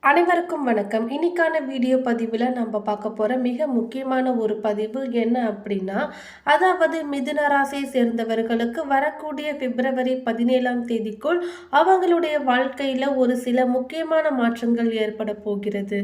அனைவருக்கும் வணக்கம். இன்னைக்கான வீடியோ பதிவில் நம்ம பார்க்க போகிற மிக முக்கியமான ஒரு பதிவு என்ன அப்படின்னா, அதாவது மிதுன ராசியை சேர்ந்தவர்களுக்கு வரக்கூடிய பிப்ரவரி 17ஆம் தேதிக்குள் அவங்களுடைய வாழ்க்கையில் ஒரு சில முக்கியமான மாற்றங்கள் ஏற்பட போகிறது.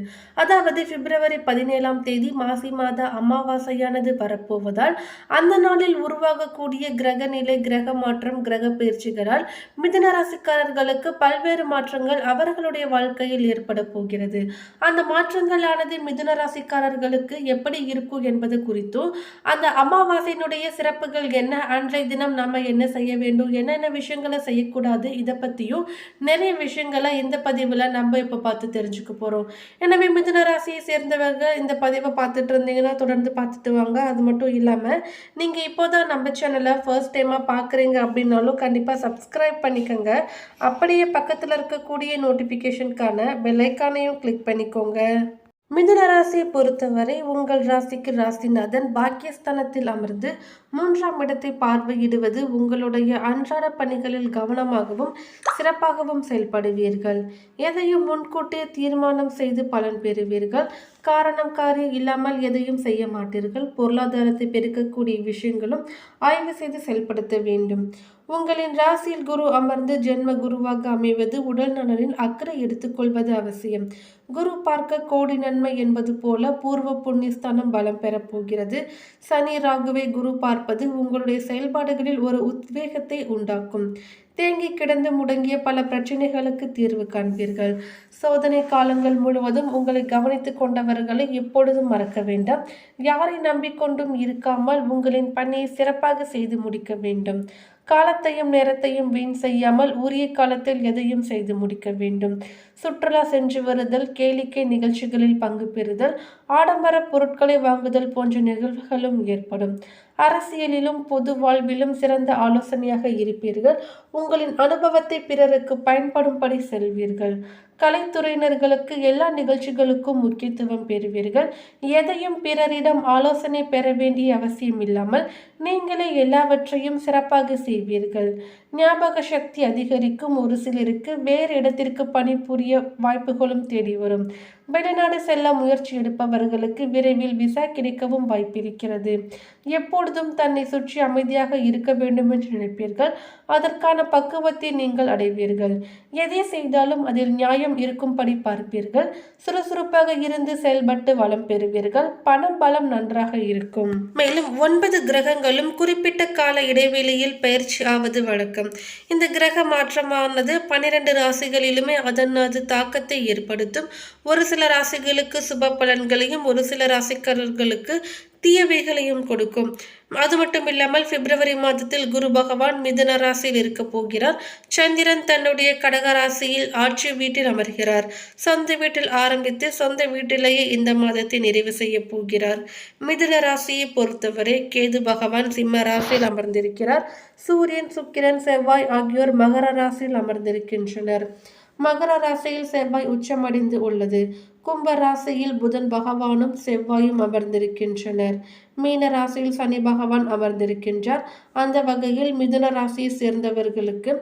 அதாவது பிப்ரவரி 17ஆம் தேதி மாசி மாத அமாவாசையானது வரப்போவதால் அந்த நாளில் உருவாகக்கூடிய கிரக நிலை, கிரக மாற்றம், கிரக பயிற்சிகளால் மிதுன ராசிக்காரர்களுக்கு பல்வேறு மாற்றங்கள் அவர்களுடைய வாழ்க்கையில் ஏற்பட போகிறது. அந்த மாற்றங்களானது மிதுன ராசிக்காரர்களுக்கு எப்படி இருக்கும் என்பது குறித்தும், அந்த அமாவாசையினுடைய சிறப்புகள் என்ன, அன்றைய தினம் நம்ம என்ன செய்ய வேண்டும், என்னென்ன விஷயங்களை செய்யக்கூடாது, இதை பற்றியும் நிறைய விஷயங்களை இந்த பதிவில் நம்ம இப்போ பார்த்து தெரிஞ்சுக்க போகிறோம். எனவே மிதுன ராசியை சேர்ந்தவங்க இந்த பதிவை பார்த்துட்டு இருந்தீங்கன்னா தொடர்ந்து பார்த்துட்டு வாங்க. அது மட்டும் இல்லாமல் நீங்கள் இப்போதான் நம்ம சேனலை ஃபர்ஸ்ட் டைமாக பார்க்குறீங்க அப்படின்னாலும் கண்டிப்பாக சப்ஸ்கிரைப் பண்ணிக்கோங்க. அப்படியே பக்கத்தில் இருக்கக்கூடிய நோட்டிஃபிகேஷனுக்கான பெல் ஐக்கானையும் கிளிக் பண்ணிக்கோங்க. மிதுன ராசியை பொறுத்தவரை உங்கள் ராசிக்கு ராசிநாதன் பாக்கியஸ்தானத்தில் அமர்ந்து 3ஆம் இடத்தை பார்வையிடுவது உங்களுடைய அன்றாட பணிகளில் கவனமாகவும் சிறப்பாகவும் செயல்படுவீர்கள். எதையும் முன்கூட்டியே தீர்மானம் செய்து பலன் பெறுவீர்கள். காரணம் காரியம் இல்லாமல் எதையும் செய்ய மாட்டீர்கள். பொருளாதாரத்தை பெருக்கக்கூடிய விஷயங்களும் ஆய்வு செய்து செயல்படுத்த வேண்டும். உங்களின் ராசியில் குரு அமர்ந்து ஜென்ம குருவாக அமைவது உடல் நலனில் அக்கறை எடுத்துக்கொள்வது அவசியம். குரு பார்க்க கோடி நன்மை என்பது போல பூர்வ புண்ணியஸ்தானம் பலம் பெறப்போகிறது. சனி ராகுவை குரு பார்ப்பது உங்களுடைய செயல்பாடுகளில் ஒரு உத்வேகத்தை உண்டாக்கும். தேங்கி கிடந்து முடங்கிய பல பிரச்சனைகளுக்கு தீர்வு காண்பீர்கள். சோதனை காலங்கள் முழுவதும் உங்களை கவனித்துக் கொண்டவர்களை எப்பொழுதும் மறக்க வேண்டாம். யாரை நம்பிக்கொண்டும் இருக்காமல் உங்களின் பணியை சிறப்பாக செய்து முடிக்க வேண்டும். காலத்தையும் நேரத்தையும் வீண் செய்யாமல் உரிய காலத்தில் எதையும் செய்து முடிக்க வேண்டும். சுற்றுலா சென்று வருதல், கேளிக்கை நிகழ்ச்சிகளில் பங்கு பெறுதல், ஆடம்பர பொருட்களை வாங்குதல் போன்ற நிகழ்வுகளும் ஏற்படும். அரசியலிலும் பொது வாழ்விலும் சிறந்த ஆலோசனையாக இருப்பீர்கள். உங்களின் அனுபவத்தை பிறருக்கு பயன்படும்படி செல்வீர்கள். கலைத்துறையினர்களுக்கு எல்லா நிகழ்ச்சிகளுக்கும் முக்கியத்துவம் பெறுவீர்கள். எதையும் பிறரிடம் ஆலோசனை பெற வேண்டிய அவசியம் இல்லாமல் நீங்களே எல்லாவற்றையும் சிறப்பாக செய்வீர்கள். ஞாபக சக்தி அதிகரிக்கும். ஒரு சிலருக்கு வேறு இடத்திற்கு பணிபுரிய வாய்ப்புகளும் தேடி வரும். வெளிநாடு செல்ல முயற்சி எடுப்பவர்களுக்கு விரைவில் விசா கிடைக்கவும் வாய்ப்பிருக்கிறது. எப்பொழுதும் தன்னை சுற்றி அமைதியாக இருக்க வேண்டும் என்று நினைப்பீர்கள். அதற்கான பக்குவத்தை நீங்கள் அடைவீர்கள். எதை செய்தாலும் அதில் நியாயம் இருக்கும்படி பார்ப்பீர்கள். சுறுசுறுப்பாக இருந்து செயல்பட்டு வளம் பெறுவீர்கள். பணம் பலம் நன்றாக இருக்கும். மேலும் 9 கிரகங்களும் குறிப்பிட்ட கால இடைவெளியில் பயிற்சி ஆவது வழக்கம். இந்த கிரக மாற்றமானது 12 ராசிகளிலுமே அதனது தாக்கத்தை ஏற்படுத்தும். ஒரு சில ராசிகளுக்கு சுப பலன்களையும் ஒரு சில ராசிக்காரர்களுக்கு தீயவைகளையும் கொடுக்கும். அது மட்டும் இல்லாமல் பிப்ரவரி மாதத்தில் குரு பகவான் மிதுன ராசியில் இருக்க போகிறார். சந்திரன் தன்னுடைய கடக ராசியில் ஆட்சி வீட்டில் அமர்கிறார். சொந்த வீட்டில் ஆரம்பித்து சொந்த வீட்டிலேயே இந்த மாதத்தை நிறைவு செய்ய போகிறார். மிதுன ராசியை பொறுத்தவரை கேது பகவான் சிம்ம ராசியில் அமர்ந்திருக்கிறார். சூரியன், சுக்கிரன், செவ்வாய் ஆகியோர் மகர ராசியில் அமர்ந்திருக்கின்றனர். மகர ராசியில் செவ்வாய் உச்சமடைந்து உள்ளது. கும்ப ராசியில் புதன் பகவானும் செவ்வாயும் அமர்ந்திருக்கின்றனர். மீன ராசியில் சனி பகவான் அமர்ந்திருக்கின்றார். அந்த வகையில் மிதுன ராசியை சேர்ந்தவர்களுக்கு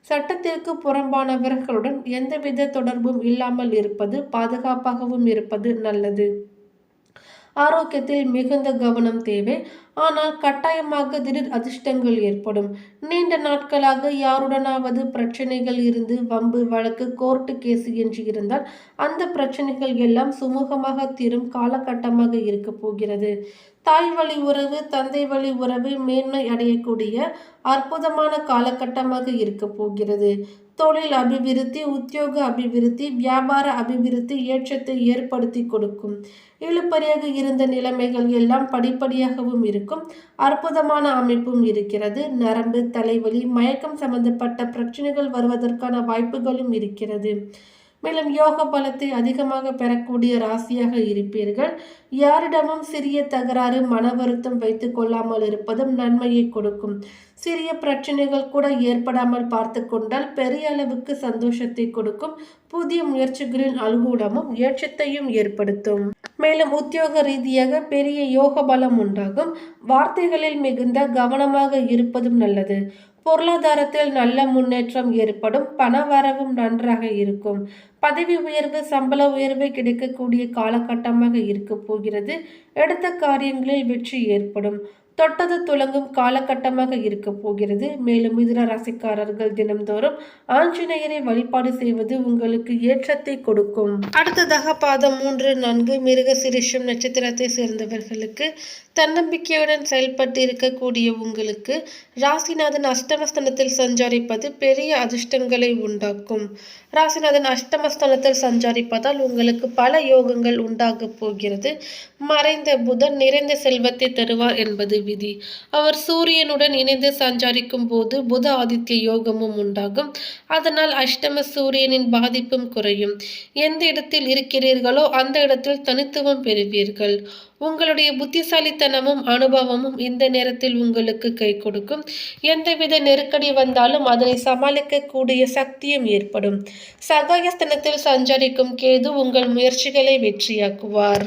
சட்டத்திற்கு புறம்பானவர்களுடன் எந்தவித தொடர்பும் இல்லாமல் இருப்பது, பாதுகாப்பாகவும் இருப்பது நல்லது. ஆரோக்கியத்தில் மிகுந்த கவனம் தேவை. ஆனால் கட்டாயமாக திடீர் அதிர்ஷ்டங்கள் ஏற்படும். நீண்ட நாட்களாக யாருடனாவது பிரச்சனைகள் இருந்து வம்பு, வழக்கு, கோர்ட்டு கேஸ் என்று இருந்தால் அந்த பிரச்சனைகள் எல்லாம் சுமூகமாக தீரும் காலகட்டமாக இருக்க போகிறது. தாய் வழி உறவு, தந்தை வழி உறவு மேன்மை அடையக்கூடிய அற்புதமான காலகட்டமாக இருக்க போகிறது. தொழில் அபிவிருத்தி, உத்தியோக அபிவிருத்தி, வியாபார அபிவிருத்தி ஏற்றத்தை ஏற்படுத்தி கொடுக்கும். இழுபறியாக இருந்த நிலைமைகள் எல்லாம் படிப்படியாகவும் இருக்கும். அற்புதமான அமைப்பும் இருக்கிறது. நரம்பு, தலைவலி, மயக்கம் சம்பந்தப்பட்ட பிரச்சனைகள் வருவதற்கான வாய்ப்புகளும் இருக்கிறது. மேலும் யோக பலத்தை அதிகமாக பெறக்கூடிய ராசியாக இருப்பீர்கள். யாரிடமும் சிறிய தகராறு, மன வருத்தம் வைத்துக் கொள்ளாமல் இருப்பதும் நன்மையை கொடுக்கும். சிறிய பிரச்சனைகள் கூட ஏற்படாமல் பார்த்து கொண்டால் பெரிய அளவுக்கு சந்தோஷத்தை கொடுக்கும். புதிய முயற்சிகளின் அனுகூலமும் ஏற்றத்தையும் ஏற்படுத்தும். மேலும் உத்தியோக ரீதியாக பெரிய யோக பலம் உண்டாகும். வார்த்தைகளில் மிகுந்த கவனமாக இருப்பதும் நல்லது. பொருளாதாரத்தில் நல்ல முன்னேற்றம் ஏற்படும். பணவரவும் நன்றாக இருக்கும். பதவி உயர்வு, சம்பள உயர்வு கிடைக்கக்கூடிய காலகட்டமாக இருக்கப் போகிறது. எடுத்த காரியங்களில் வெற்றி ஏற்படும். தொட்டது துலங்கும் காலகட்டமாக இருக்கப் போகிறது. மேலும் மிதுன ராசிக்காரர்கள் தினம்தோறும் ஆஞ்சநேயரை வழிபாடு செய்வது உங்களுக்கு ஏற்றத்தை கொடுக்கும். அடுத்ததாக பாதம் 3, 4 மிருகசீரிஷம் நட்சத்திரத்தை சேர்ந்தவர்களுக்கு தன்னம்பிக்கையுடன் செயல்பட்டு இருக்கக்கூடிய உங்களுக்கு ராசிநாதன் அஷ்டமஸ்தானத்தில் சஞ்சாரிப்பது பெரிய அதிர்ஷ்டங்களை உண்டாக்கும். ராசிநாதன் அஷ்டமஸ்தானத்தில் சஞ்சாரிப்பதால் உங்களுக்கு பல யோகங்கள் உண்டாக போகிறது. மறைந்த புதன் நிறைந்த செல்வத்தை தருவார் என்பது விதி. அவர் சூரியனுடன் இணைந்து சஞ்சாரிக்கும் போது புத ஆதித்ய யோகமும் உண்டாகும். அதனால் அஷ்டம சூரியனின் பாதிப்பும் குறையும். எந்த இடத்தில் இருக்கிறீர்களோ அந்த இடத்தில் தனித்துவம் பெறுவீர்கள். உங்களுடைய புத்திசாலித்தனமும் அனுபவமும் இந்த நேரத்தில் உங்களுக்கு கை கொடுக்கும். எந்தவித நெருக்கடி வந்தாலும் அதனை சமாளிக்கக்கூடிய சக்தியும் ஏற்படும். சகாயஸ்தானத்தில் சஞ்சரிக்கும் கேது உங்கள் முயற்சிகளை வெற்றியாக்குவார்.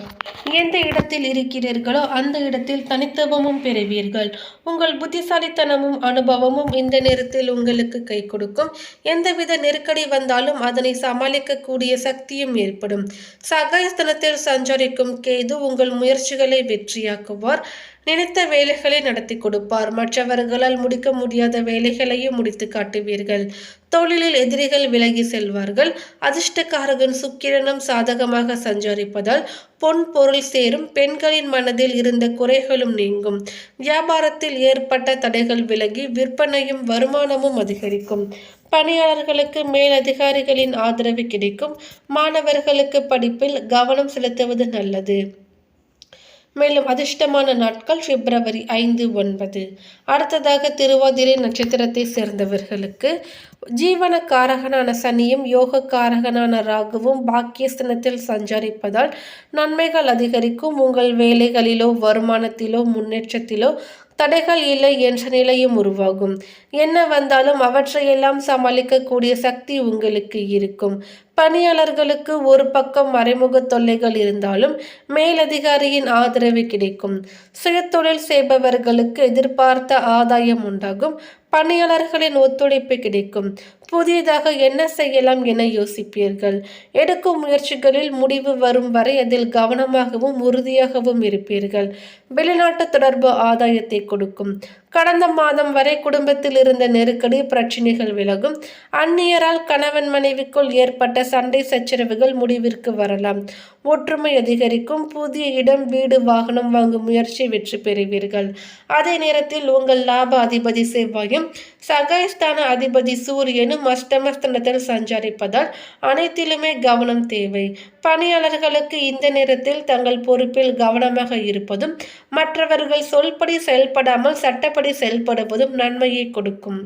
எந்த இடத்தில் இருக்கிறீர்களோ அந்த இடத்தில் தனித்துவமும் பெறுவீர்கள். உங்கள் புத்திசாலித்தனமும் அனுபவமும் இந்த நேரத்தில் உங்களுக்கு கை கொடுக்கும். எந்தவித நெருக்கடி வந்தாலும் அதனை சமாளிக்கக்கூடிய சக்தியும் ஏற்படும். சகாயஸ்தானத்தில் சஞ்சரிக்கும் கேது உங்கள் முயற்சிகளை வெற்றியாக்குவார். நினைத்த வேலைகளை நடத்தி கொடுப்பார். மற்றவர்களால் முடிக்க முடியாத வேலைகளையும் முடித்து காட்டுவீர்கள். தொழிலில் எதிரிகள் விலகி செல்வார்கள். அதிர்ஷ்டக்காரகன் சுக்கிரனும் சாதகமாக சஞ்சரிப்பதால் பொன் பொருள் சேரும். பெண்களின் மனதில் இருந்த குறைகளும் நீங்கும். வியாபாரத்தில் ஏற்பட்ட தடைகள் விலகி விற்பனையும் வருமானமும் அதிகரிக்கும். பணியாளர்களுக்கு மேலதிகாரிகளின் ஆதரவு கிடைக்கும். மாணவர்களுக்கு படிப்பில் கவனம் செலுத்துவது நல்லது. மேலும் அதிர்ஷ்டமான நாட்கள் பிப்ரவரி 5, 9. அடுத்ததாக திருவாதிரை நட்சத்திரத்தை சேர்ந்தவர்களுக்கு ஜீவன காரகனான சனியும் யோக காரகனான ராகுவும் பாக்கியஸ்தானத்தில் சஞ்சரிப்பதால் நன்மைகள் அதிகரிக்கும். உங்கள் வேலைகளிலோ வருமானத்திலோ முன்னேற்றத்திலோ தடைகள் இல்லை என்ற நிலையும் உருவாகும். என்ன வந்தாலும் அவற்றையெல்லாம் சமாளிக்கக்கூடிய சக்தி உங்களுக்கு இருக்கும். பணியாளர்களுக்கு ஒரு பக்கம் மறைமுக தொல்லைகள் இருந்தாலும் மேலதிகாரியின் ஆதரவு கிடைக்கும். சுயதொழில் செய்பவர்களுக்கு எதிர்பார்த்த ஆதாயம் உண்டாகும். பணியாளர்களின் ஒத்துழைப்பு கிடைக்கும். புதியதாக என்ன செய்யலாம் என யோசிப்பீர்கள். எடுக்கும் முயற்சிகளில் முடிவு வரும் வரை அதில் கவனமாகவும் உறுதியாகவும் இருப்பீர்கள். வெளிநாட்டு தொடர்பு ஆதாயத்தை கொடுக்கும். கடந்த மாதம் வரை குடும்பத்தில் இருந்த நெருக்கடி பிரச்சனைகள் விலகும். அந்நியரால் கணவன் மனைவிக்குள் ஏற்பட்ட சண்டை சச்சரவுகள் முடிவிற்கு வரலாம். ஒற்றுமை அதிகரிக்கும். புதிய இடம், வீடு, வாகனம் வாங்கும் முயற்சி வெற்றி பெறுவீர்கள். அதே நேரத்தில் உங்கள் லாப அதிபதி செவ்வாயும் சகாயஸ்தான அதிபதி சூரியனும் அஷ்டமஸ்தானத்தில் சஞ்சரிப்பதால் அனைத்திலுமே கவனம் தேவை. பணியாளர்களுக்கு இந்த நேரத்தில் தங்கள் பொறுப்பில் கவனமாக இருப்பதும் மற்றவர்கள் சொல்படி செயல்படாமல் சட்டப்படி செயல்படுவதும் நன்மையை கொடுக்கும்.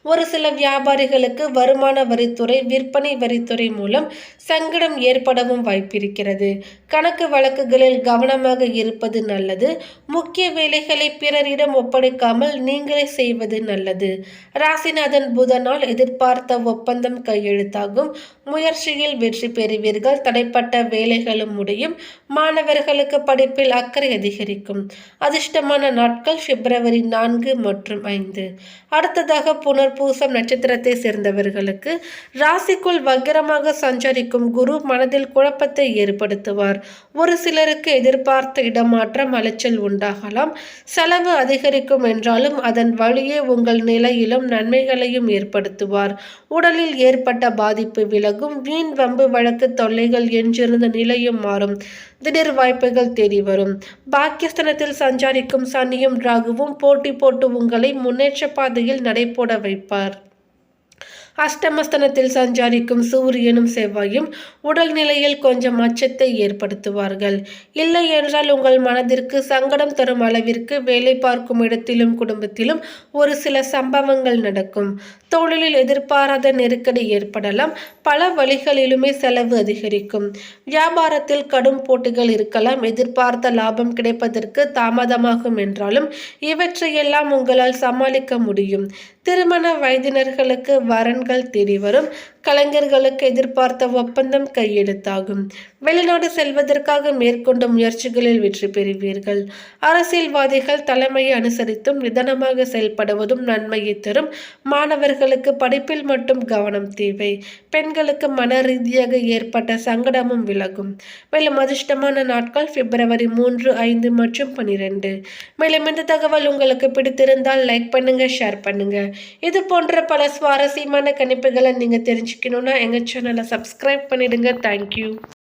ஒரு சில வியாபாரிகளுக்கு வருமான வரித்துறை, விற்பனை வரித்துறை மூலம் சங்கடம் ஏற்படவும் வாய்ப்பிருக்கிறது. கணக்கு வழக்குகளில் கவனமாக இருப்பது நல்லது. முக்கிய வேலைகளை பிறரிடம் ஒப்படைக்காமல் நீங்களே செய்வது நல்லது. ராசிநாதன் புதனால் எதிர்பார்த்த ஒப்பந்தம் கையெழுத்தாகும். முயற்சியில் வெற்றி பெறுவீர்கள். தடைப்பட்ட வேலைகளும் முடியும். மாணவர்களுக்கு படிப்பில் அக்கறை அதிகரிக்கும். அதிர்ஷ்டமான நாட்கள் பிப்ரவரி 4 மற்றும் 5. அடுத்ததாக புனர்பூசம் நட்சத்திரத்தை சேர்ந்தவர்களுக்கு ராசிக்குள் வக்கிரமாக சஞ்சரிக்கும் குரு மனதில் குழப்பத்தை ஏற்படுத்துவார். ஒரு சிலருக்கு எதிர்பார்த்த இடமாற்றம் அலைச்சல் உண்டாகலாம். செலவு அதிகரிக்கும் என்றாலும் அதன் வழியே உங்கள் நிலையிலும் நன்மைகளையும் ஏற்படுத்துவார். உடலில் ஏற்பட்ட பாதிப்பு விலகும். வீண் வம்பு வழக்கு தொல்லைகள் என்றிருந்த நிலையும் மாறும். திடீர் வாய்ப்புகள் தேடி வரும். பாக்கியஸ்தானத்தில் சஞ்சாரிக்கும் சனியும் ராகுவும் போட்டி போட்டு உங்களை முன்னேற்ற பாதையில் நடைபோட வைப்பார். அஷ்டமஸ்தானத்தில் சஞ்சாரிக்கும் சூரியனும் செவ்வாயும் உடல்நிலையில் கொஞ்சம் அச்சத்தை ஏற்படுத்துவார்கள். இல்லை என்றால் உங்கள் மனதிற்கு சங்கடம் தரும் அளவிற்கு வேலை பார்க்கும் இடத்திலும் குடும்பத்திலும் ஒரு சில சம்பவங்கள் நடக்கும். தொழிலில் எதிர்பாராத நெருக்கடி ஏற்படலாம். பல வழிகளிலுமே செலவு அதிகரிக்கும். வியாபாரத்தில் கடும் போட்டிகள் இருக்கலாம். எதிர்பார்த்த லாபம் கிடைப்பதற்கு தாமதமாகும் என்றாலும் இவற்றையெல்லாம் உங்களால் சமாளிக்க முடியும். திருமண வயதினர்களுக்கு வரன்கள் தேடி வரும். கலைஞர்களுக்கு எதிர்பார்த்த ஒப்பந்தம் கையெழுத்தாகும். வெளிநாடு செல்வதற்காக மேற்கொண்ட முயற்சிகளில் வெற்றி பெறுவீர்கள். அரசியல்வாதிகள் தலைமையை அனுசரித்தும் நிதானமாக செயல்படுவதும் நன்மையை தரும். மாணவர்களுக்கு படிப்பில் மட்டும் கவனம் தேவை. பெண்களுக்கு மன ரீதியாக ஏற்பட்ட சங்கடமும் விலகும். மேலும் அதிர்ஷ்டமான நாட்கள் பிப்ரவரி 3, 5 மற்றும் 12. மேலும் இந்த தகவல் உங்களுக்கு பிடித்திருந்தால் லைக் பண்ணுங்க, ஷேர் பண்ணுங்க. இது போன்ற பல சுவாரஸ்யமான கணிப்புகளை நீங்க தெரிஞ்சுக்கணும்னா எங்க சேனலை சப்ஸ்கிரைப் பண்ணிடுங்க. தேங்க்யூ.